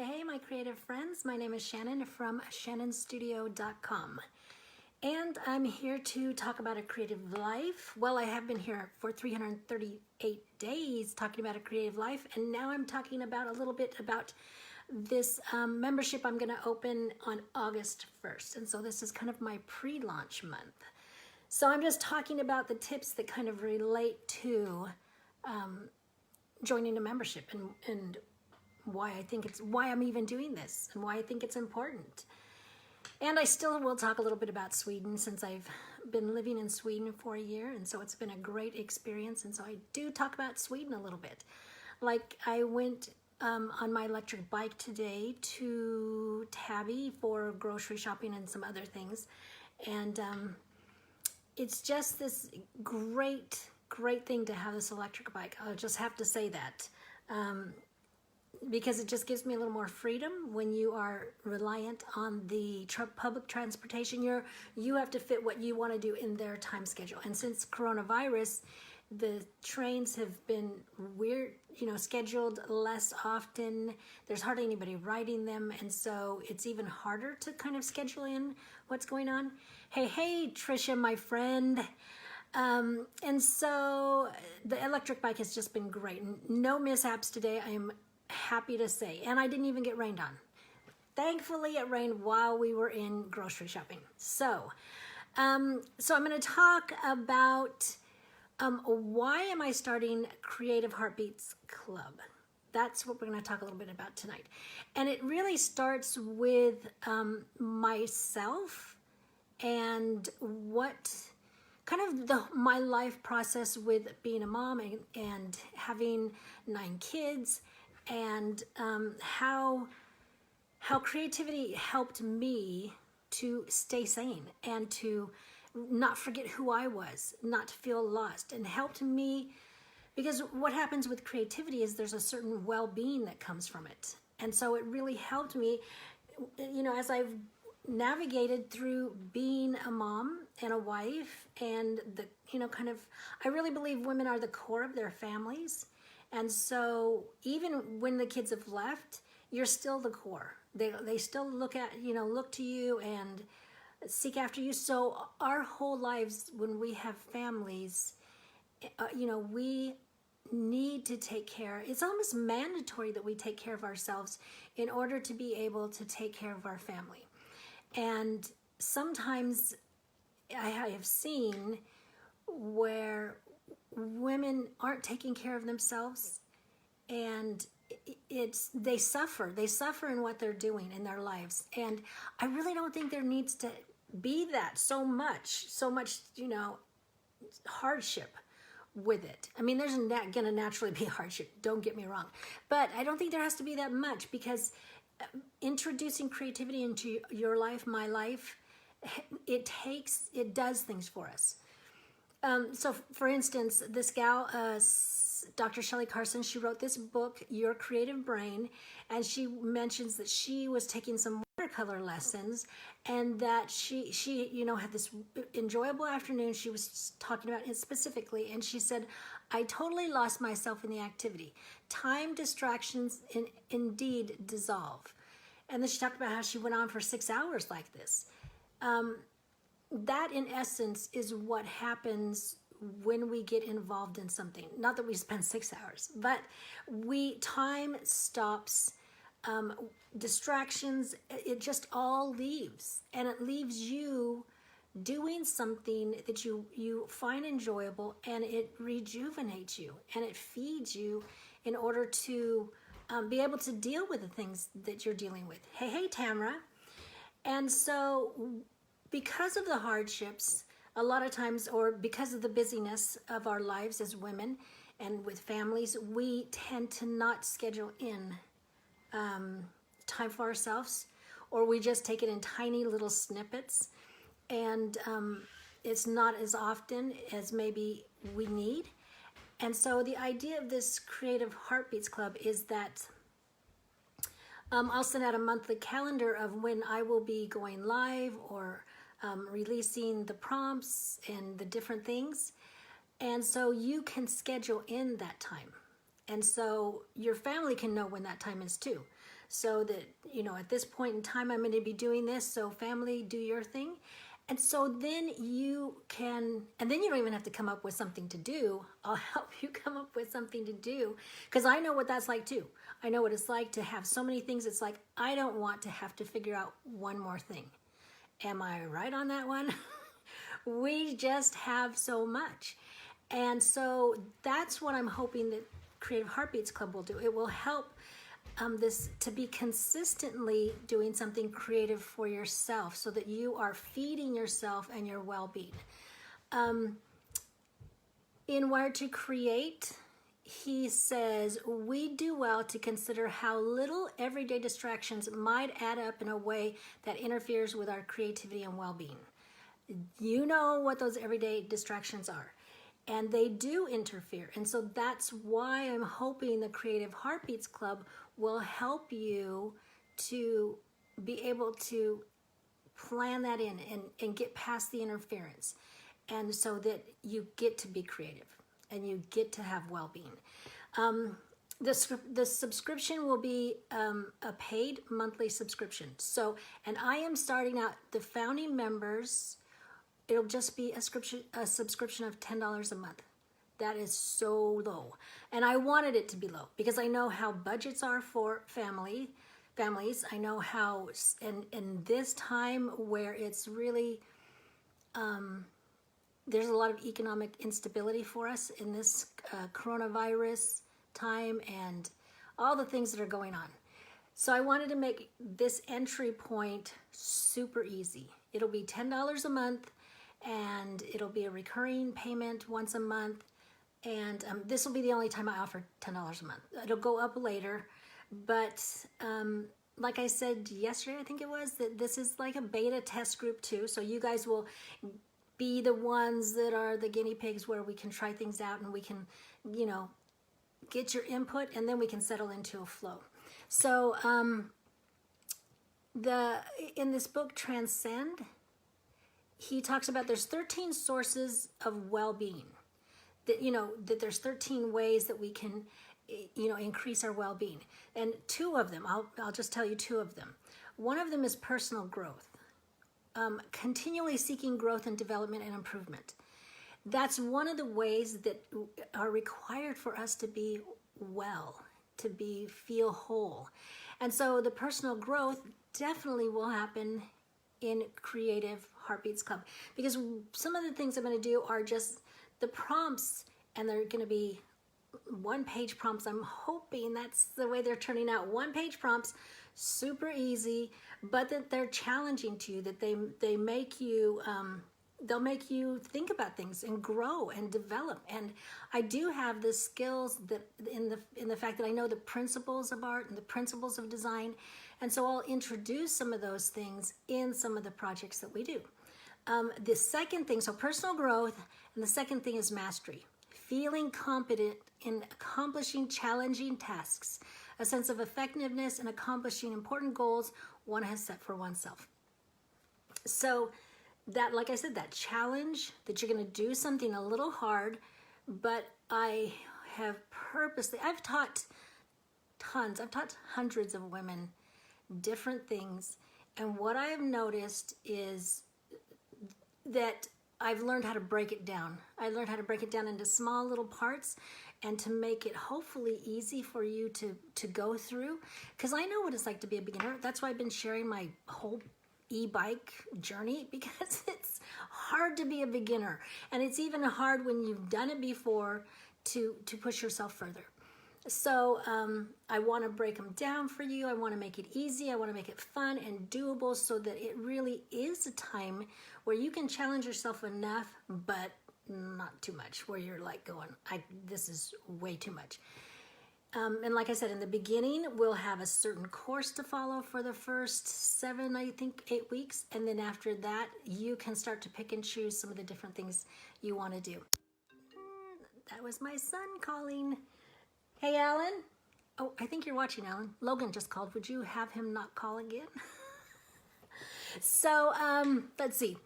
Hey, my creative friends. My name is Shannon from shannonstudio.com. And I'm here to talk about a creative life. Well, I have been here for 338 days talking about a creative life. And now I'm talking about a little bit about this membership I'm going to open on August 1st. And so this is kind of my pre-launch month. So I'm just talking about the tips that kind of relate to joining a membership and why I'm even doing this and why I think it's important. And I still will talk a little bit about Sweden since I've been living in Sweden for a year, and so it's been a great experience, and so I do talk about Sweden a little bit. Like I went on my electric bike today to Tabby for grocery shopping and some other things, and it's just this great thing to have this electric bike. I'll just have to say that. Because it just gives me a little more freedom. When you are reliant on the public transportation, you have to fit what you want to do in their time schedule. And since coronavirus, the trains have been weird, scheduled less often. There's hardly anybody riding them, and so it's even harder to kind of schedule in what's going on. Hey, Trisha, my friend. And so the electric bike has just been great. No mishaps today. I am happy to say, and I didn't even get rained on. Thankfully, it rained while we were in grocery shopping. So I'm going to talk about why am I starting Creative Heartbeats Club. That's what we're going to talk a little bit about tonight, and it really starts with myself and what kind of my life process with being a mom and having 9 kids. And how creativity helped me to stay sane and to not forget who I was, not to feel lost, and helped me, because what happens with creativity is there's a certain well-being that comes from it. And so it really helped me, as I've navigated through being a mom and a wife, and I really believe women are the core of their families. And so even when the kids have left, you're still the core. They still look to you and seek after you. So our whole lives, when we have families, we need to take care. It's almost mandatory that we take care of ourselves in order to be able to take care of our family. And sometimes I have seen where women aren't taking care of themselves, and they suffer in what they're doing in their lives. And I really don't think there needs to be that so much hardship with it. I mean, there's going to naturally be hardship, don't get me wrong, but I don't think there has to be that much, because introducing creativity into your life, my life, it does things for us. So for instance, this gal, Dr. Shelley Carson, she wrote this book, Your Creative Brain, and she mentions that she was taking some watercolor lessons, and that she had this enjoyable afternoon. She was talking about it specifically, and she said, I totally lost myself in the activity. Time distractions indeed dissolve. And then she talked about how she went on for 6 hours like this. That in essence is what happens when we get involved in something. Not that we spend 6 hours, but time stops, distractions, it just all leaves, and it leaves you doing something that you find enjoyable, and it rejuvenates you and it feeds you in order to be able to deal with the things that you're dealing with. Hey, Tamara. And so because of the hardships, a lot of times, or because of the busyness of our lives as women and with families, we tend to not schedule in time for ourselves, or we just take it in tiny little snippets, and it's not as often as maybe we need. And so the idea of this Creative Heartbeats Club is that I'll send out a monthly calendar of when I will be going live or releasing the prompts and the different things. And so you can schedule in that time. And so your family can know when that time is too. So that, at this point in time, I'm going to be doing this. So family, do your thing. And so then you can, and then you don't even have to come up with something to do. I'll help you come up with something to do, because I know what that's like too. I know what it's like to have so many things. It's like, I don't want to have to figure out one more thing. Am I right on that one? We just have so much. And so that's what I'm hoping that Creative Heartbeats Club will do. It will help this to be consistently doing something creative for yourself, so that you are feeding yourself and your well-being. In Wired to Create, he says, we do well to consider how little everyday distractions might add up in a way that interferes with our creativity and well-being. You know what those everyday distractions are, and they do interfere. And so that's why I'm hoping the Creative Heartbeats Club will help you to be able to plan that in and get past the interference, and so that you get to be creative and you get to have well-being. The subscription will be a paid monthly subscription. So, and I am starting out the founding members. It'll just be a subscription of $10 a month. That is so low. And I wanted it to be low because I know how budgets are for families. I know how, in this time where it's really, there's a lot of economic instability for us in this coronavirus time and all the things that are going on. So I wanted to make this entry point super easy. It'll be $10 a month, and it'll be a recurring payment once a month. And this will be the only time I offer $10 a month. It'll go up later. But like I said yesterday, I think it was, that this is like a beta test group too. So you guys will be the ones that are the guinea pigs, where we can try things out and we can, get your input, and then we can settle into a flow. So in this book, Transcend, he talks about there's 13 sources of well-being. That there's 13 ways that we can, increase our well-being. And two of them, I'll just tell you two of them. One of them is personal growth. Continually seeking growth and development and improvement. That's one of the ways that are required for us to be well, to feel whole. And so the personal growth definitely will happen in Creative Heartbeats Club, because some of the things I'm going to do are just the prompts, and they're going to be one-page prompts. I'm hoping that's the way they're turning out. One-page prompts, super easy, but that they're challenging to you, that they make you, they'll make you think about things and grow and develop. And I do have the skills that in the fact that I know the principles of art and the principles of design. And so I'll introduce some of those things in some of the projects that we do. The second thing, so personal growth, and the second thing is mastery. Feeling competent in accomplishing challenging tasks, a sense of effectiveness in accomplishing important goals one has set for oneself. So that, like I said, that challenge that you're going to do something a little hard, but I have purposely, I've taught hundreds of women different things. And what I've noticed is that I've learned how to break it down. I learned how to break it down into small little parts, and to make it hopefully easy for you to go through. Because I know what it's like to be a beginner. That's why I've been sharing my whole e-bike journey, because it's hard to be a beginner. And it's even hard when you've done it before to push yourself further. So I want to break them down for you. I want to make it easy. I want to make it fun and doable, so that it really is a time where you can challenge yourself enough, but not too much, where you're like going, this is way too much. And like I said, in the beginning, we'll have a certain course to follow for the first 8 weeks. And then after that, you can start to pick and choose some of the different things you want to do. That was my son calling. Hey, Alan. Oh, I think you're watching, Alan. Logan just called. Would you have him not call again? So, let's see.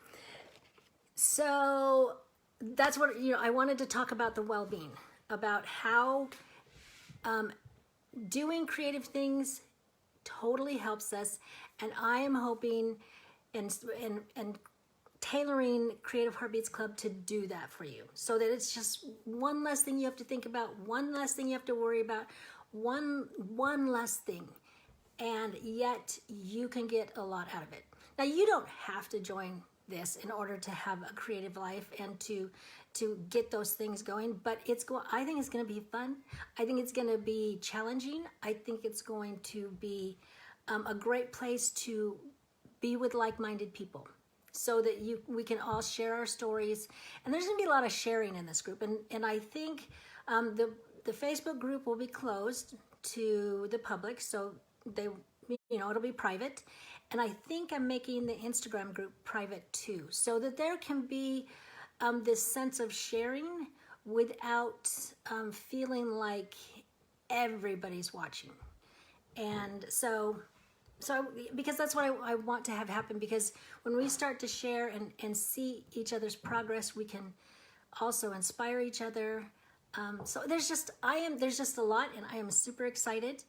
So that's what, I wanted to talk about the well-being, about how doing creative things totally helps us, and I am hoping and tailoring Creative Heartbeats Club to do that for you, so that it's just one less thing you have to think about, one less thing you have to worry about, one less thing, and yet you can get a lot out of it. Now, you don't have to join this in order to have a creative life and to get those things going, but I think it's going to be fun. I think it's going to be challenging. I think it's going to be a great place to be with like-minded people, so that we can all share our stories. And there's going to be a lot of sharing in this group, and I think the Facebook group will be closed to the public, so it'll be private. And I think I'm making the Instagram group private too, so that there can be this sense of sharing without feeling like everybody's watching. And so because that's what I want to have happen, because when we start to share and see each other's progress, we can also inspire each other. So there's just a lot, and I am super excited.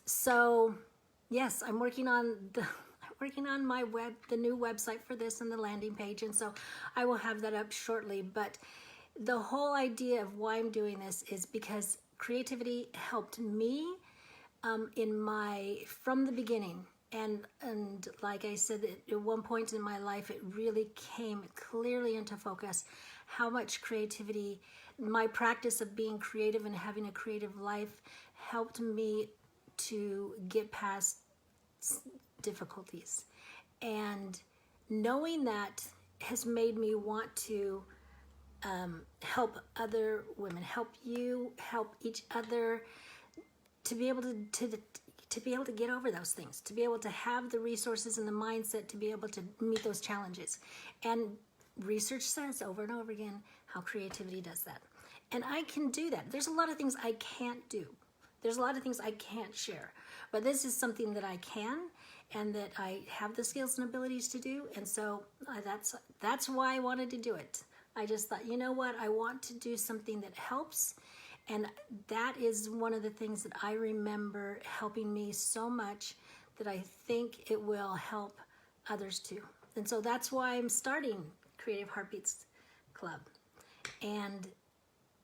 So yes, I'm working on the new website for this and the landing page, and so I will have that up shortly. But the whole idea of why I'm doing this is because creativity helped me from the beginning, and like I said, at one point in my life, it really came clearly into focus how much creativity, my practice of being creative and having a creative life, helped me to get past difficulties. And knowing that has made me want to help other women, help you, help each other, to be able to get over those things, to be able to have the resources and the mindset to be able to meet those challenges. And research says over and over again how creativity does that. And I can do that. There's a lot of things I can't do. There's a lot of things I can't share. But this is something that I can, and that I have the skills and abilities to do. And so that's why I wanted to do it. I just thought, you know what? I want to do something that helps. And that is one of the things that I remember helping me so much, that I think it will help others too. And so that's why I'm starting Creative Heartbeats Club. And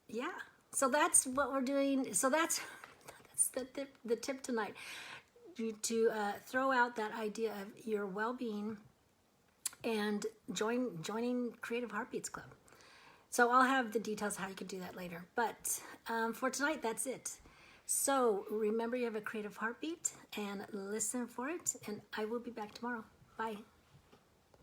yeah, so that's what we're doing. So that's the tip tonight, to throw out that idea of your well-being and joining Creative Heartbeats Club. So I'll have the details how you can do that later. But for tonight, that's it. So remember, you have a creative heartbeat, and listen for it. And I will be back tomorrow. Bye.